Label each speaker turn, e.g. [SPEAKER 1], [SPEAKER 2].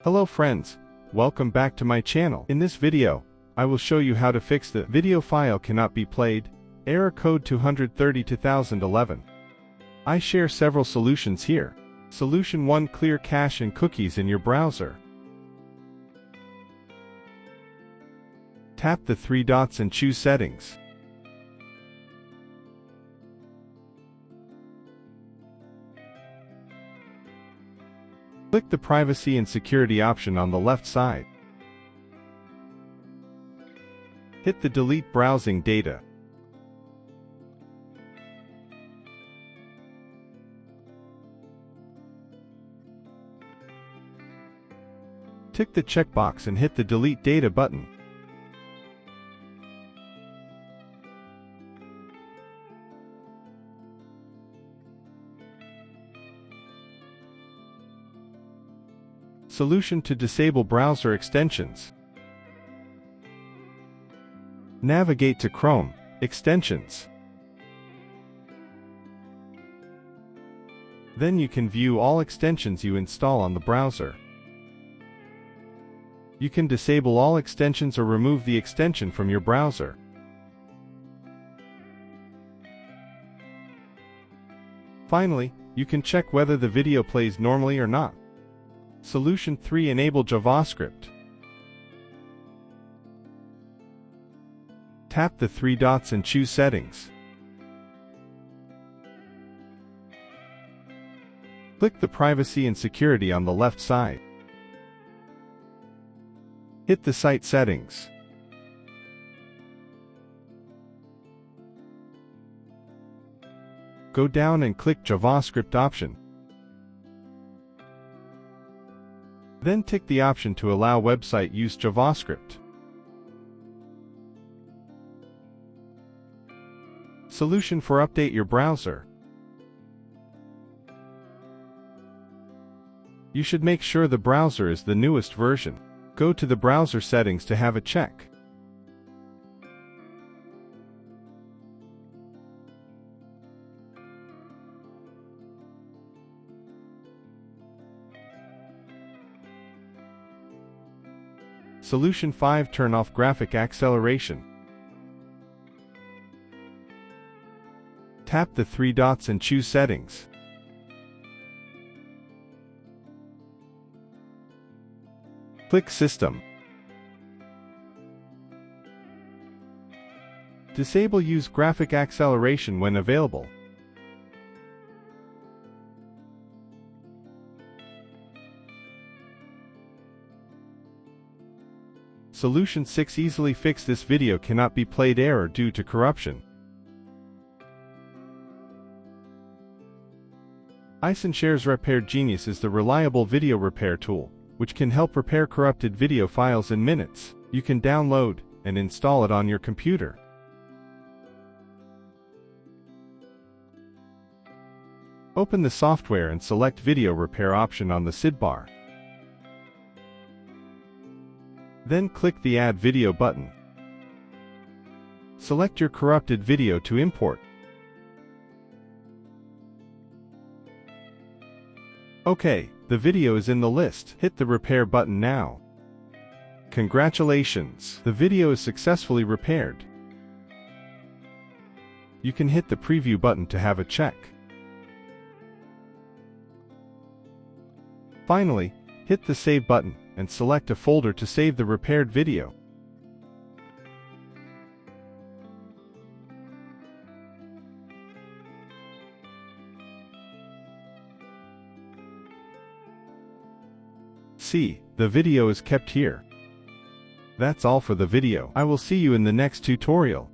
[SPEAKER 1] Hello friends, welcome back to my channel. In this video, I will show you how to fix the video file cannot be played, error code 230-2011. I share several solutions here. Solution 1: Clear cache and cookies in your browser. Tap the three dots and choose Settings. Click the Privacy and Security option on the left side. Hit the Delete Browsing Data. Tick the checkbox and hit the Delete Data button. Solution to disable browser extensions. Navigate to Chrome, Extensions. Then you can view all extensions you install on the browser. You can disable all extensions or remove the extension from your browser. Finally, you can check whether the video plays normally or not. Solution 3: Enable JavaScript. Tap the three dots and choose Settings. Click the Privacy and Security on the left side. Hit the Site Settings. Go down and click JavaScript option. Then tick the option to allow website use JavaScript. Solution for update your browser. You should make sure the browser is the newest version. Go to the browser settings to have a check. Solution 5: Turn off graphic acceleration. Tap the three dots and choose Settings. Click System. Disable Use graphic acceleration when available. Solution 6: Easily fix this video cannot be played error due to corruption. iSenShare's Repair Genius is the reliable video repair tool, which can help repair corrupted video files in minutes. You can download and install it on your computer. Open the software and select Video Repair option on the sidebar. Then click the Add Video button. Select your corrupted video to import. Okay, the video is in the list. Hit the Repair button now. Congratulations! The video is successfully repaired. You can hit the Preview button to have a check. Finally, hit the Save button and select a folder to save the repaired video. See, the video is kept here. That's all for the video. I will see you in the next tutorial.